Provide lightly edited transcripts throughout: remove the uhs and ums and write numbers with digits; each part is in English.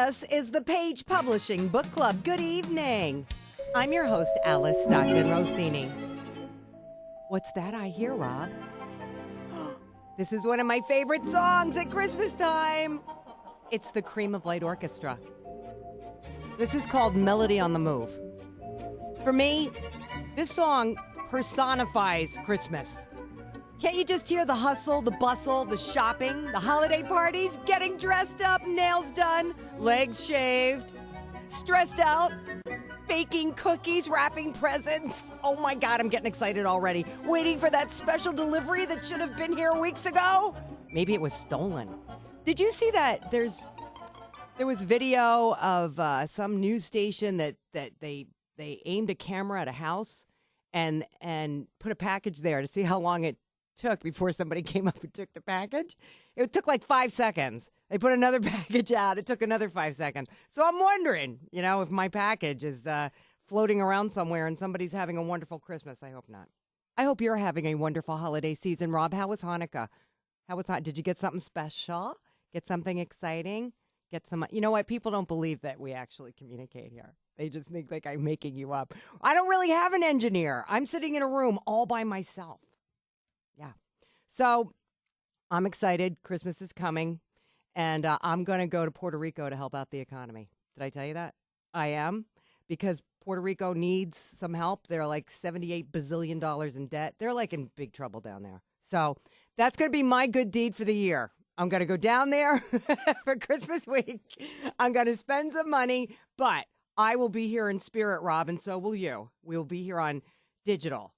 This is the Page Publishing Book Club. Good evening. I'm your host, Alice Stockton Rossini. What's that I hear, Rob? This is one of my favorite songs at Christmas time. It's the Cream of Light Orchestra. This is called Melody on the Move. For me, this song personifies Christmas. Can't you just hear the hustle, the bustle, the shopping, the holiday parties, getting dressed up, nails done, legs shaved, stressed out, baking cookies, wrapping presents? Oh my God, I'm getting excited already. Waiting for that special delivery that should have been here weeks ago. Maybe it was stolen. Did you see that? There was video of some news station that they aimed a camera at a house and put a package there to see how long it took before somebody came up and took the package. It took like 5 seconds. They put another package out. It took another 5 seconds. So I'm wondering, if my package is floating around somewhere and somebody's having a wonderful Christmas. I hope not. I hope you're having a wonderful holiday season. Rob, how was Hanukkah? Did you get something special? Get something exciting? Get some, you know what? People don't believe that we actually communicate here. They just think like I'm making you up. I don't really have an engineer. I'm sitting in a room all by myself. Yeah. So I'm excited. Christmas is coming. And I'm going to go to Puerto Rico to help out the economy. Did I tell you that? I am. Because Puerto Rico needs some help. They're like $78 bazillion in debt. They're like in big trouble down there. So that's going to be my good deed for the year. I'm going to go down there for Christmas week. I'm going to spend some money. But I will be here in spirit, Rob, and so will you. We will be here on digital.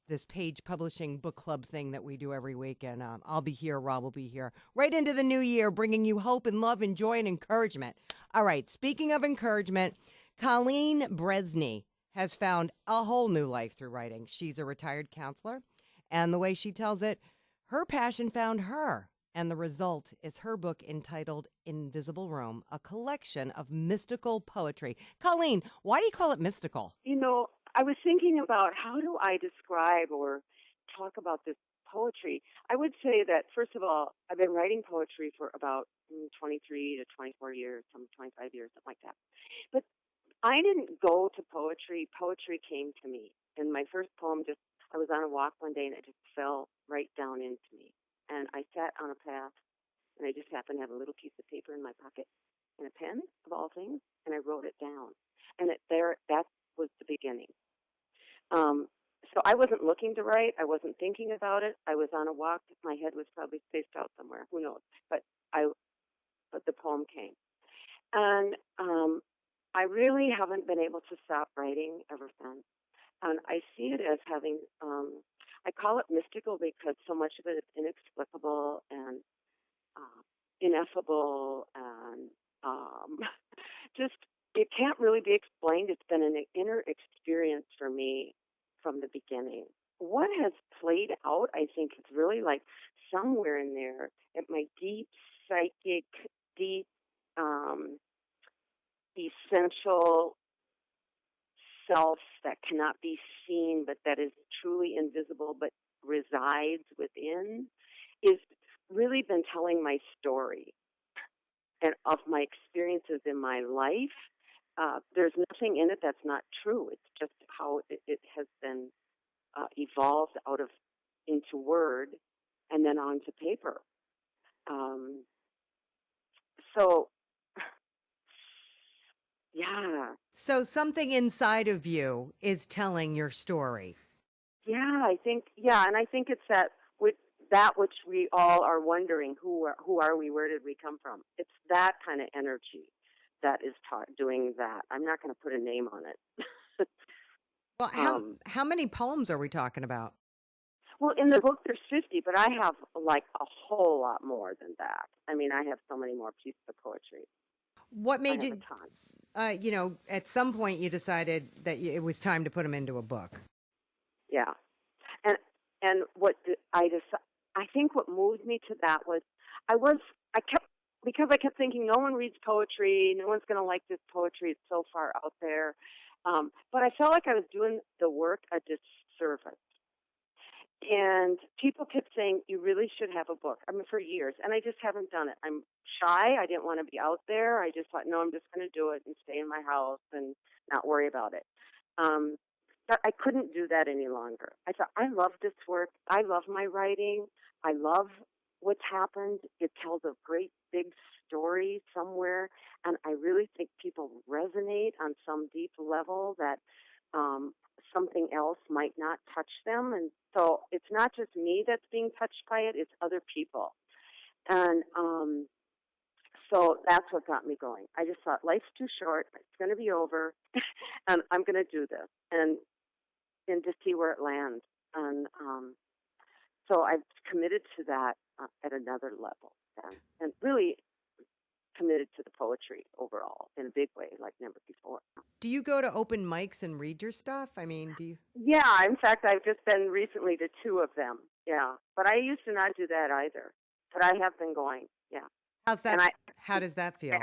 This Page Publishing Book Club thing that we do every week. And I'll be here. Rob will be here. Right into the new year, bringing you hope and love and joy and encouragement. All right. Speaking of encouragement, Colleen Bresney has found a whole new life through writing. She's a retired counselor. And the way she tells it, her passion found her. And the result is her book entitled Invisible Room, a collection of mystical poetry. Colleen, why do you call it mystical? I was thinking about how do I describe or talk about this poetry. I would say that, first of all, I've been writing poetry for about 23 to 24 years, some 25 years, something like that. But I didn't go to poetry. Poetry came to me. And my first poem I was on a walk one day and it just fell right down into me. And I sat on a path and I just happened to have a little piece of paper in my pocket and a pen, of all things, and I wrote it down. And that was the beginning. So I wasn't looking to write. I wasn't thinking about it. I was on a walk. My head was probably spaced out somewhere. Who knows? But the poem came. And I really haven't been able to stop writing ever since. And I see it as having, I call it mystical because so much of it is inexplicable and ineffable and just, it can't really be explained. It's been an inner experience for me from the beginning. What has played out, I think, is really like somewhere in there at my deep psychic, deep, essential self that cannot be seen, but that is truly invisible, but resides within, is really been telling my story and of my experiences in my life. There's nothing in it that's not true. It's just how it has been evolved into word and then onto paper. So, yeah. So something inside of you is telling your story. Yeah, I think it's that which we all are wondering, who are we, where did we come from? It's that kind of energy that is doing that. I'm not going to put a name on it. Well, how many poems are we talking about? Well, in the book there's 50, but I have like a whole lot more than that. I mean, I have so many more pieces of poetry. What made you, a ton. At some point you decided that it was time to put them into a book. Yeah. And I think what moved me to that was because I kept thinking no one reads poetry, no one's going to like this poetry, it's so far out there. But I felt like I was doing the work a disservice. And people kept saying, you really should have a book. I mean, for years. And I just haven't done it. I'm shy. I didn't want to be out there. I just thought, no, I'm just going to do it and stay in my house and not worry about it. Um, but I couldn't do that any longer. I thought, I love this work. I love my writing. I love what's happened. It tells a great big story somewhere. And I really think people resonate on some deep level that um, something else might not touch them. And so it's not just me that's being touched by it, it's other people. And so that's what got me going. I just thought life's too short, it's going to be over, and I'm going to do this and to see where it lands. And so I've committed to that at another level and really committed to the poetry overall in a big way like never before. Do you go to open mics and read your stuff? I mean, do you? Yeah, in fact, I've just been recently to two of them. Yeah, but I used to not do that either. But I have been going. Yeah, How's and that? How does that feel?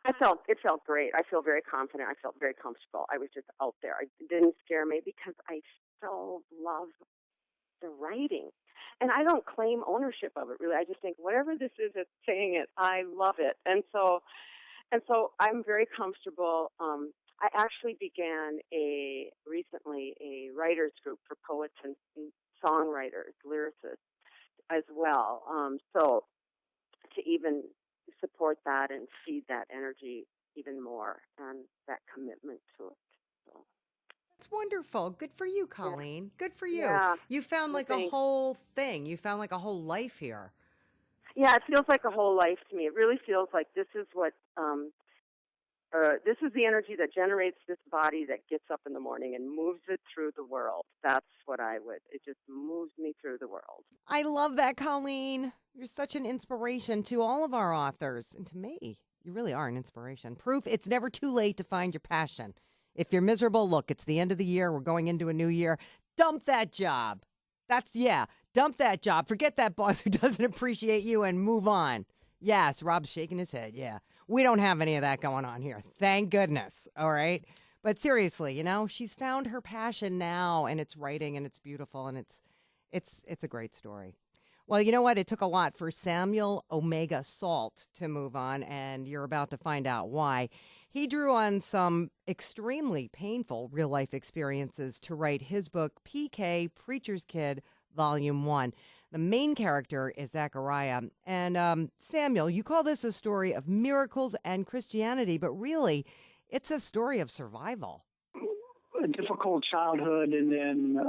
I felt it felt great. I feel very confident. I felt very comfortable. I was just out there. It didn't scare me because I so love the writing. And I don't claim ownership of it really. I just think whatever this is that's saying it, I love it. And so I'm very comfortable. I actually began recently a writers group for poets and songwriters, lyricists as well. So to even support that and feed that energy even more and that commitment to it. So, It's wonderful. Good for you, yeah, Colleen. Good for you. yeah. You found Well, like a thanks. whole thing. You found like a whole life here. Yeah, it feels like a whole life to me. It really feels like this is what this is the energy that generates this body that gets up in the morning and moves it through the world. That's what I would. It just moves me through the world. I love that, Colleen. You're such an inspiration to all of our authors and to me. You really are an inspiration. Proof it's never too late to find your passion. If you're miserable, look, it's the end of the year. We're going into a new year. Dump that job. Dump that job. Forget that boss who doesn't appreciate you and move on. Yes, Rob's shaking his head. Yeah. We don't have any of that going on here. Thank goodness. All right. But seriously, she's found her passion now and it's writing and it's beautiful and it's a great story. Well, you know what? It took a lot for Samuel Omega Salt to move on, and you're about to find out why. He drew on some extremely painful real life experiences to write his book, PK Preacher's Kid, Volume 1. The main character is Zechariah. And Samuel, you call this a story of miracles and Christianity, but really, it's a story of survival. A difficult childhood, and then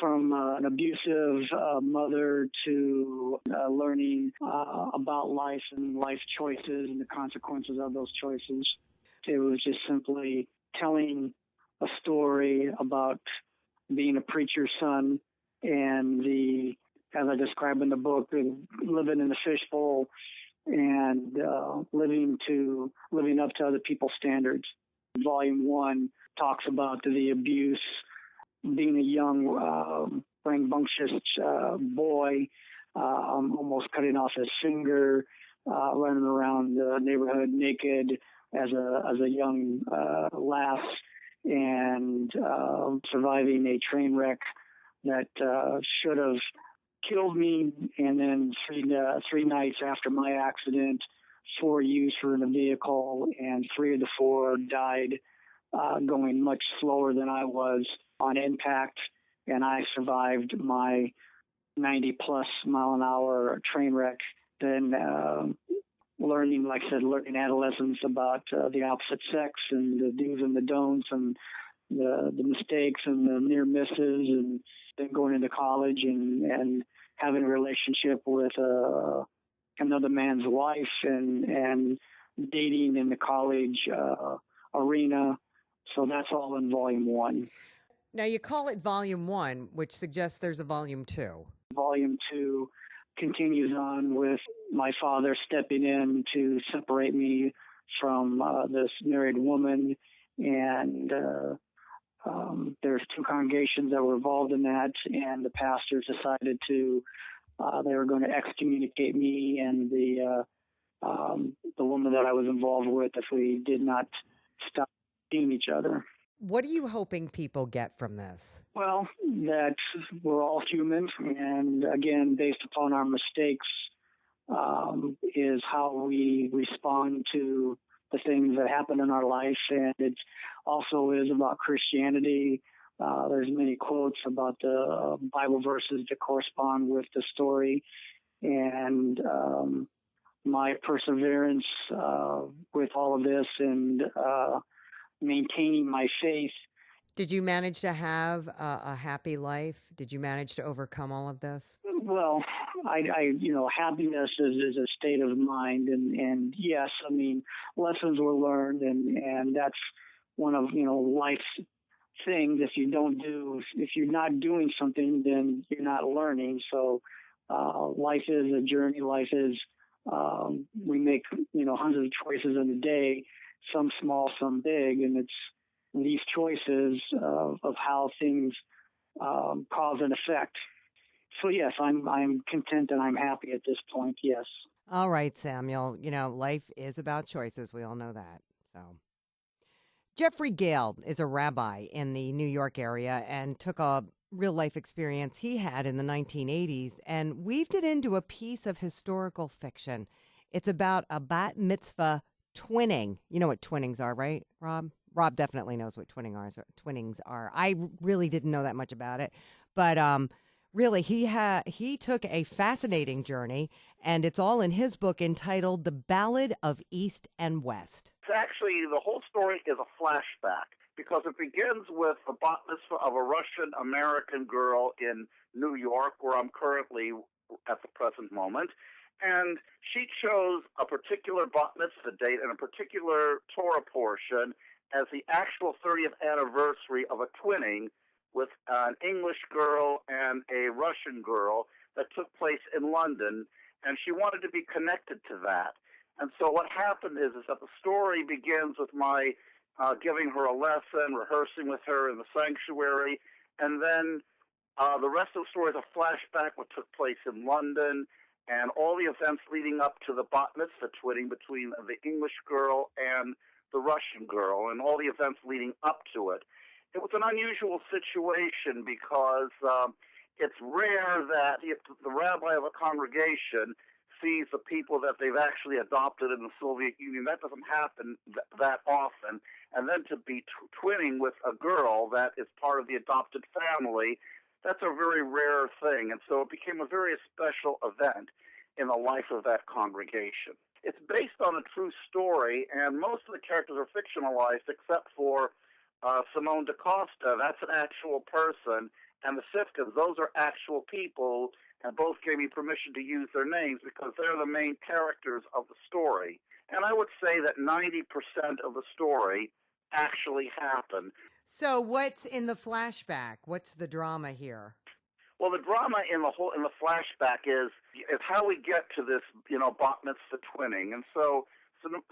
from an abusive mother to learning about life and life choices and the consequences of those choices. It was just simply telling a story about being a preacher's son and as I describe in the book, living in the fishbowl and living up to other people's standards. Volume 1 talks about the abuse, being a young, rambunctious boy, almost cutting off his finger, running around the neighborhood naked as a young lass, and surviving a train wreck that should have killed me. And then three nights after my accident, 4 youths were in the vehicle, and 3 of the 4 died going much slower than I was on impact, and I survived my 90-plus mile-an-hour train wreck. Then learning adolescence about the opposite sex and the do's and the don'ts and the mistakes and the near misses, and then going into college and having a relationship with another man's wife and dating in the college arena. So that's all in Volume 1. Now, you call it Volume 1, which suggests there's a Volume 2. Volume 2 continues on with my father stepping in to separate me from this married woman. And there's 2 congregations that were involved in that, and the pastors decided they were going to excommunicate me and the woman that I was involved with if we did not stop seeing each other. What are you hoping people get from this? Well, that we're all human, and again, based upon our mistakes, is how we respond to the things that happen in our life, and it also is about Christianity. There's many quotes about the Bible verses that correspond with the story, and my perseverance with all of this and maintaining my faith. Did you manage to have a happy life? Did you manage to overcome all of this? Well, happiness is a state of mind, and yes, I mean, lessons were learned, and that's one of life's things. If you're not doing something, then you're not learning. So, life is a journey. Life is we make hundreds of choices in a day, some small, some big, and it's these choices of how things cause and effect. So yes, I'm content and I'm happy at this point. Yes. All right, Samuel. Life is about choices. We all know that. So, Jeffrey Gale is a rabbi in the New York area and took a real life experience he had in the 1980s and weaved it into a piece of historical fiction. It's about a bat mitzvah twinning. You know what twinnings are, right, Rob? Rob definitely knows what twinnings are. I really didn't know that much about it, but really, he took a fascinating journey, and it's all in his book entitled "The Ballad of East and West." It's actually, the whole story is a flashback because it begins with the bat mitzvah of a Russian-American girl in New York, where I'm currently at the present moment. And she chose a particular bat mitzvah date and a particular Torah portion as the actual 30th anniversary of a twinning with an English girl and a Russian girl that took place in London, and she wanted to be connected to that. And so what happened is that the story begins with my giving her a lesson, rehearsing with her in the sanctuary, and then the rest of the story is a flashback what took place in London and all the events leading up to the bat mitzvah twinning between the English girl and the Russian girl and all the events leading up to it. It was an unusual situation because it's rare that the rabbi of a congregation sees the people that they've actually adopted in the Soviet Union. That doesn't happen that often. And then to be twinning with a girl that is part of the adopted family, that's a very rare thing. And so it became a very special event in the life of that congregation. It's based on a true story, and most of the characters are fictionalized except for Simone DaCosta. That's an actual person. And the Sifkins, those are actual people, and both gave me permission to use their names because they're the main characters of the story. And I would say that 90% of the story actually happened. So what's in the flashback? What's the drama here? Well, the drama in the flashback is how we get to this, bat mitzvah twinning. And so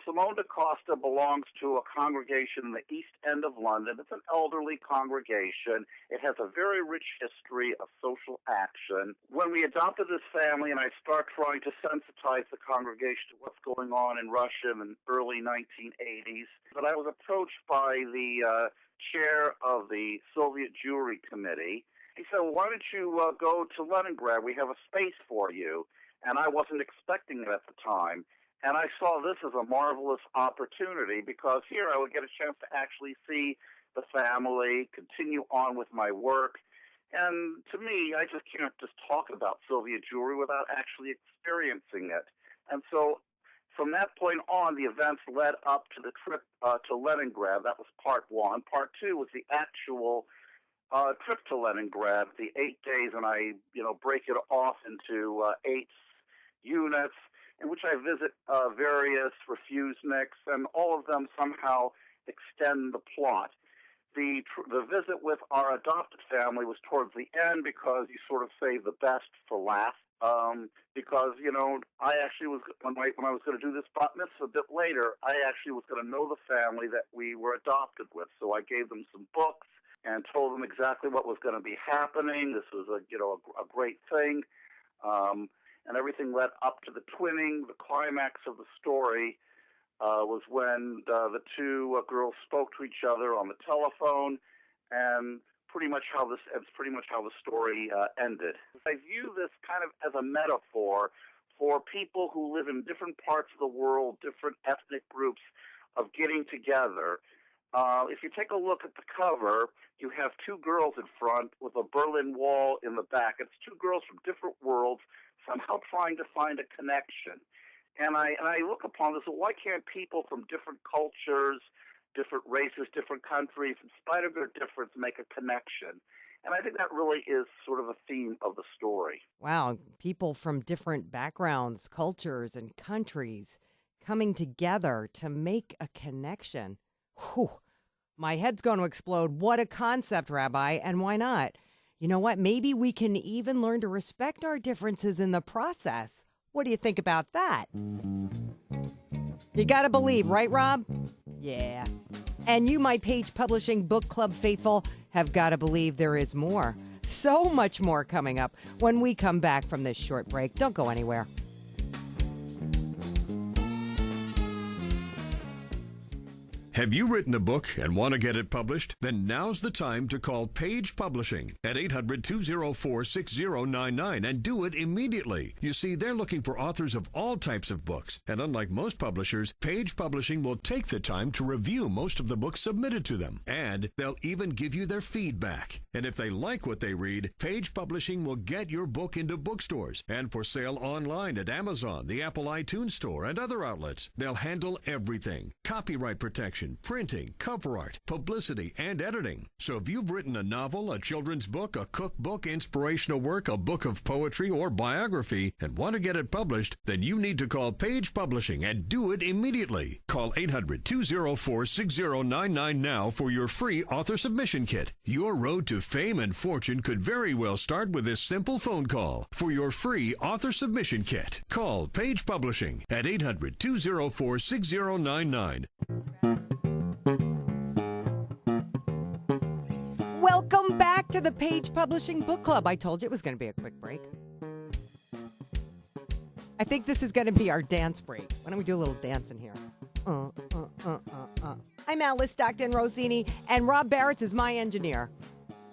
Simone DaCosta belongs to a congregation in the East End of London. It's an elderly congregation. It has a very rich history of social action. When we adopted this family and I start trying to sensitize the congregation to what's going on in Russia in the early 1980s, but I was approached by the chair of the Soviet Jewry Committee. He said, well, why don't you go to Leningrad? We have a space for you. And I wasn't expecting it at the time. And I saw this as a marvelous opportunity because here I would get a chance to actually see the family, continue on with my work. And to me, I just can't just talk about Soviet Jewry without actually experiencing it. And so from that point on, the events led up to the trip to Leningrad. That was part one. Part two was the actual trip to Leningrad, the 8 days, and I, break it off into 8 units in which I visit various refuseniks, and all of them somehow extend the plot. The visit with our adopted family was towards the end because you sort of save the best for last. Because I actually was when I was going to do this bat mitzvah a bit later, I actually was going to know the family that we were adopted with. So I gave them some books and told them exactly what was going to be happening. This was a great thing. And everything led up to the twinning, the climax of the story was when the two girls spoke to each other on the telephone, and pretty much how the story ended. I view this kind of as a metaphor for people who live in different parts of the world, different ethnic groups, of getting together. If you take a look at the cover, you have two girls in front with a Berlin Wall in the back. It's two girls from different worlds somehow trying to find a connection. And I look upon this, well, why can't people from different cultures, different races, different countries, in spite of their difference, make a connection? And I think that really is sort of a theme of the story. Wow, people from different backgrounds, cultures, and countries coming together to make a connection. Whew. My head's going to explode. What a concept, Rabbi, and why not? You know what? Maybe we can even learn to respect our differences in the process. What do you think about that? You got to believe, right, Rob? Yeah. And you, my Page Publishing Book Club faithful, have got to believe there is more. So much more coming up when we come back from this short break. Don't go anywhere. Have you written a book and want to get it published? Then now's the time to call Page Publishing at 800-204-6099 and do it immediately. You see, they're looking for authors of all types of books. And unlike most publishers, Page Publishing will take the time to review most of the books submitted to them. And they'll even give you their feedback. And if they like what they read, Page Publishing will get your book into bookstores and for sale online at Amazon, the Apple iTunes Store, and other outlets. They'll handle everything. Copyright protection, printing, cover art, publicity, and editing. So if you've written a novel, a children's book, a cookbook, inspirational work, a book of poetry, or biography, and want to get it published, then you need to call Page Publishing and do it immediately. Call 800-204-6099 now for your free author submission kit. Your road to fame and fortune could very well start with this simple phone call. For your free author submission kit, call Page Publishing at 800-204-6099. Welcome back to the Page Publishing Book Club. I told you it was going to be a quick break. I think this is going to be our dance break. Why don't we do a little dance in here? I'm Alice Stockton Rossini, and Rob Barrett is my engineer.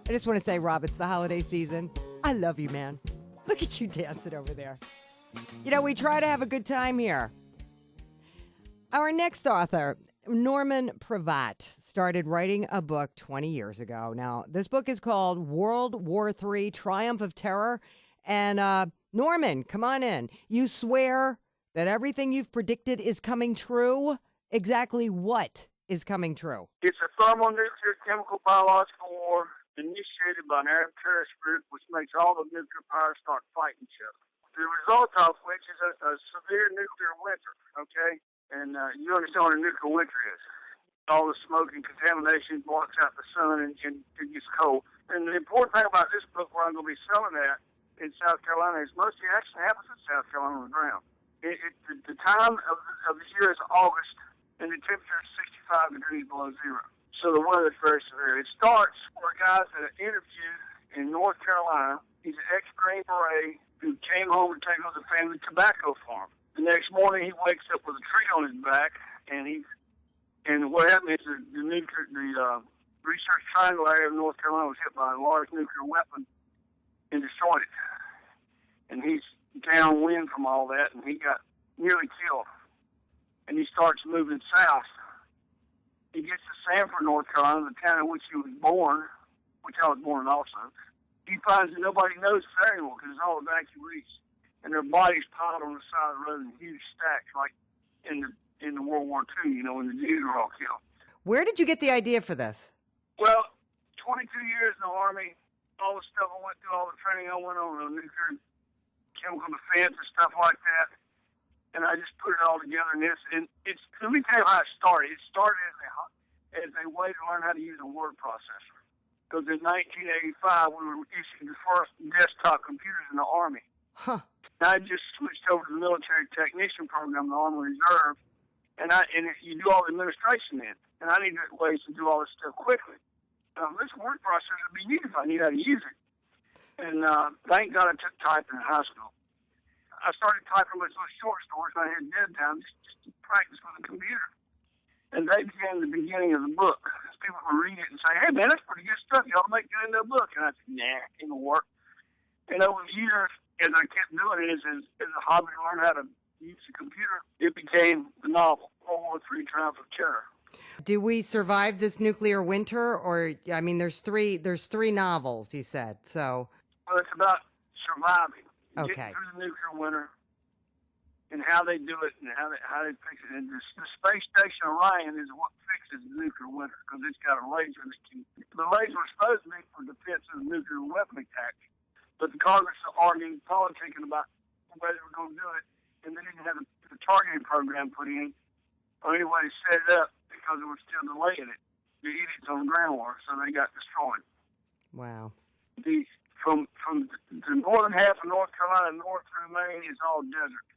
I just want to say, Rob, it's the holiday season. I love you, man. Look at you dancing over there. You know, we try to have a good time here. Our next author, Norman Privat, started writing a book 20 years ago. Now, this book is called World War III, Triumph of Terror. And Norman, come on in. You swear that everything you've predicted is coming true? Exactly what is coming true? It's a thermonuclear chemical biological war initiated by an Arab terrorist group which makes all the nuclear powers start fighting each other. The result of which is a severe nuclear winter, okay? And you understand what a nuclear winter is. All the smoke and contamination blocks out the sun and it gets cold. And the important thing about this book, where I'm going to be selling at in South Carolina, is most of it actually happens in South Carolina on the ground. The time of the year is August, and the temperature is 65 degrees below zero. So the weather is very severe. It starts with a guy at an interview in North Carolina. He's an ex-Green Beret who came home to take over the family tobacco farm. The next morning, he wakes up with a tree on his back, and what happened is the research triangle area of North Carolina was hit by a large nuclear weapon and destroyed it. And he's downwind from all that, and he got nearly killed. And he starts moving south. He gets to Sanford, North Carolina, the town in which he was born, which I was born in also. He finds that nobody knows it's there anymore because it's all evacuees. And their bodies piled on the side of the road in huge stacks, like in the World War II, you know, when the Jews were all killed. Where did you get the idea for this? Well, 22 years in the Army, all the stuff I went through, all the training I went on, nuclear, chemical defense and stuff like that. And I just put it all together in this. And let me tell you how it started. It started as a way to learn how to use a word processor. Because in 1985, we were issuing the first desktop computers in the Army. Huh. I just switched over to the military technician program, the Army Reserve, and you do all the administration then. And I needed ways to do all this stuff quickly. This word processor would be neat if I knew how to use it. And thank God I took typing in high school. I started typing with little short stories when I had dead time just to practice with the computer. And they became the beginning of the book. People would read it and say, hey, man, that's pretty good stuff. You ought to make it into a book. And I said, nah, it ain't going to work. And over the years, as I kept doing it as a hobby to learn how to use the computer, it became the novel, World War III Triumph of Terror. Do we survive this nuclear winter? Or, I mean, there's three novels, you said, so. Well, it's about surviving, Okay. getting through the nuclear winter, and how they do it, and how they fix it. And the Space Station Orion is what fixes the nuclear winter, because it's got a laser that can. The laser was supposed to be for defense of the nuclear weapon attack, but the Congress is arguing, politicking about the way they were going to do it, and they didn't have the targeting program put in, or any way to set it up, because it was still delaying it. The edicts on the ground war, so they got destroyed. Wow. From the northern half of North Carolina north through Maine is all desert.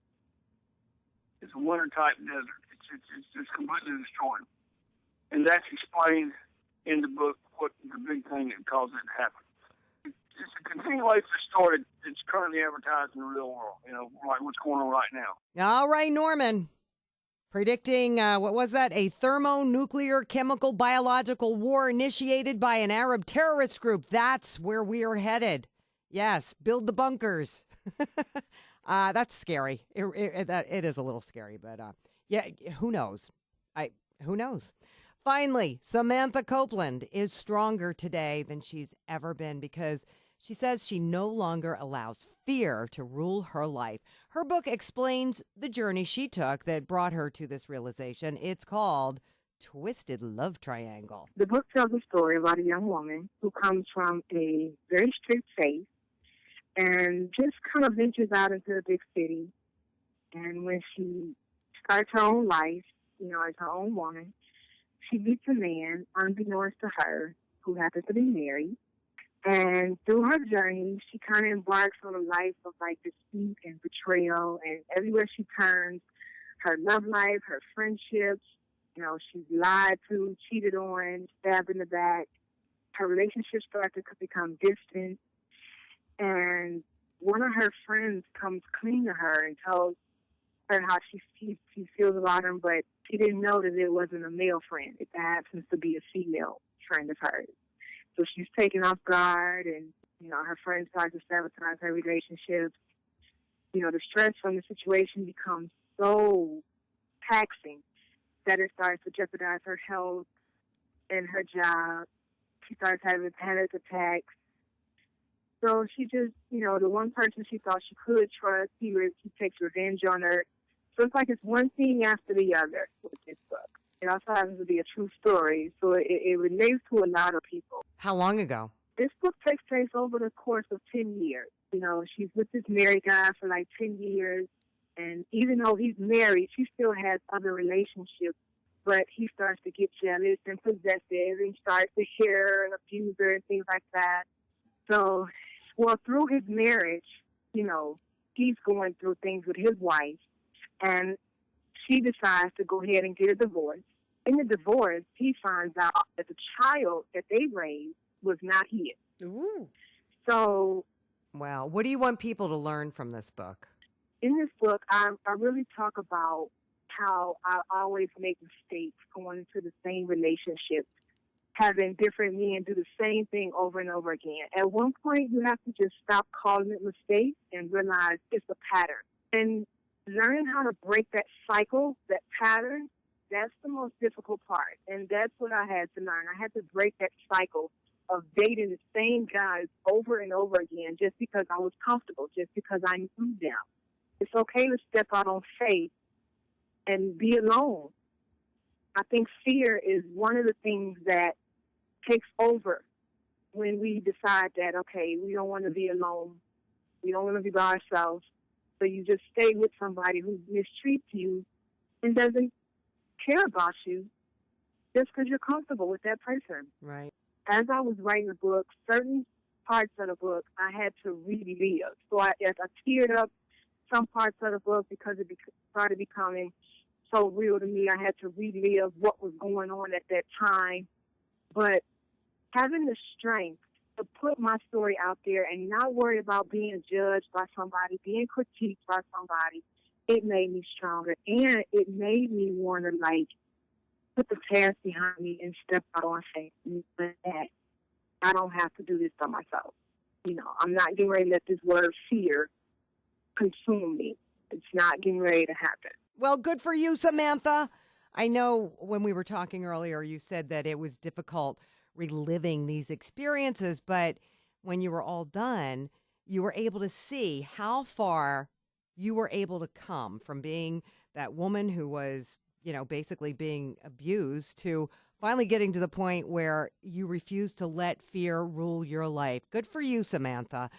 It's a winter-type desert. It's just completely destroyed. And that's explained in the book what the big thing that caused it to happen. It's a continuation of the story that's currently advertised in the real world, like what's going on right now. All right, Norman. Predicting, what was that? A thermonuclear chemical biological war initiated by an Arab terrorist group. That's where we are headed. Yes, build the bunkers. That's scary. It is a little scary, but yeah, who knows? Who knows? Finally, Samantha Copeland is stronger today than she's ever been because she says she no longer allows fear to rule her life. Her book explains the journey she took that brought her to this realization. It's called Twisted Love Triangle. The book tells a story about a young woman who comes from a very strict faith and just kind of ventures out into a big city. And when she starts her own life, as her own woman, she meets a man, unbeknownst to her, who happens to be married. And through her journey, she kind of embarks on a life of deceit and betrayal. And everywhere she turns, her love life, her friendships, she's lied to, cheated on, stabbed in the back. Her relationships start to become distant. And one of her friends comes clean to her and tells her how she feels about him, but she didn't know that it wasn't a male friend. It happens to be a female friend of hers. So she's taken off guard, and, her friends start to sabotage her relationships. The stress from the situation becomes so taxing that it starts to jeopardize her health and her job. She starts having panic attacks. So she just, the one person she thought she could trust, he takes revenge on her. So it's like it's one thing after the other with this book. It also happens to be a true story, so it relates to a lot of people. How long ago? This book takes place over the course of 10 years. She's with this married guy for 10 years, and even though he's married, she still has other relationships, but he starts to get jealous and possessive and starts to hear and abuse her and things like that. So, through his marriage, he's going through things with his wife, and she decides to go ahead and get a divorce. In the divorce, he finds out that the child that they raised was not his. Ooh. So, wow. What do you want people to learn from this book? In this book, I really talk about how I always make mistakes going into the same relationship, having different men do the same thing over and over again. At one point, you have to just stop calling it mistakes and realize it's a pattern. And learning how to break that cycle, that pattern, that's the most difficult part. And that's what I had to learn. I had to break that cycle of dating the same guys over and over again just because I was comfortable, just because I knew them. It's okay to step out on faith and be alone. I think fear is one of the things that takes over when we decide that, okay, we don't want to be alone. We don't want to be by ourselves. So you just stay with somebody who mistreats you and doesn't care about you just because you're comfortable with that person. Right. As I was writing the book, certain parts of the book I had to relive. So as I teared up some parts of the book because it started becoming so real to me, I had to relive what was going on at that time. But having the strength to put my story out there and not worry about being judged by somebody, being critiqued by somebody, it made me stronger. And it made me want to, like, put the past behind me and step out and say, that I don't have to do this by myself. You know, I'm not getting ready to let this word fear consume me. It's not getting ready to happen. Well, good for you, Samantha. I know when we were talking earlier, you said that it was difficult reliving these experiences, but when you were all done, you were able to see how far you were able to come from being that woman who was, you know, basically being abused to finally getting to the point where you refuse to let fear rule your life. Good for you, Samantha.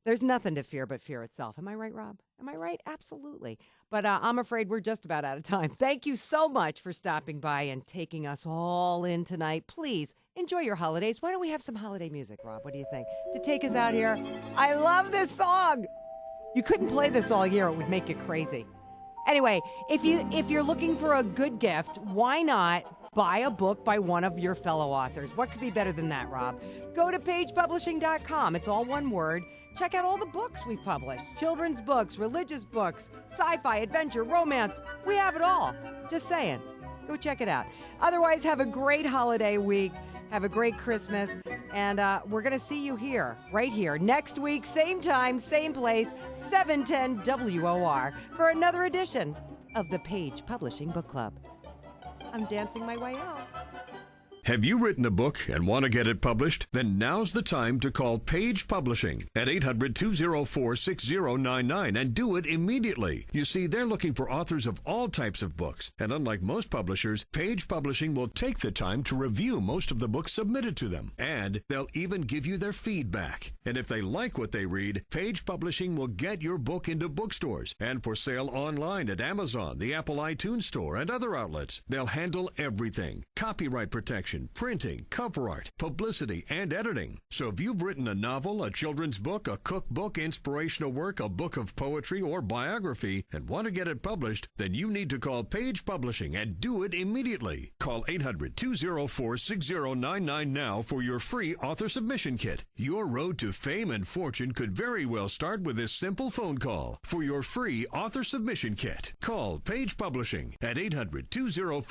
There's nothing to fear but fear itself. Am I right, Rob? Am I right? Absolutely. But I'm afraid we're just about out of time. Thank you so much for stopping by and taking us all in tonight. Please enjoy your holidays. Why don't we have some holiday music, Rob? What do you think? To take us out here. I love this song. You couldn't play this all year. It would make you crazy. Anyway, if you're looking for a good gift, why not buy a book by one of your fellow authors? What could be better than that, Rob? Go to pagepublishing.com. It's all one word. Check out all the books we've published. Children's books, religious books, sci-fi, adventure, romance. We have it all. Just saying. Go check it out. Otherwise, have a great holiday week. Have a great Christmas. And we're going to see you here, right here, next week, same time, same place, 710 WOR, for another edition of the Page Publishing Book Club. I'm dancing my way out. Have you written a book and want to get it published? Then now's the time to call Page Publishing at 800-204-6099 and do it immediately. You see, they're looking for authors of all types of books. And unlike most publishers, Page Publishing will take the time to review most of the books submitted to them. And they'll even give you their feedback. And if they like what they read, Page Publishing will get your book into bookstores and for sale online at Amazon, the Apple iTunes Store, and other outlets. They'll handle everything. Copyright protection, printing, cover art, publicity, and editing. So if you've written a novel, a children's book, a cookbook, inspirational work, a book of poetry, or biography, and want to get it published, then you need to call Page Publishing and do it immediately. Call 800-204-6099 now for your free author submission kit. Your road to fame and fortune could very well start with this simple phone call. For your free author submission kit, call Page Publishing at 800-204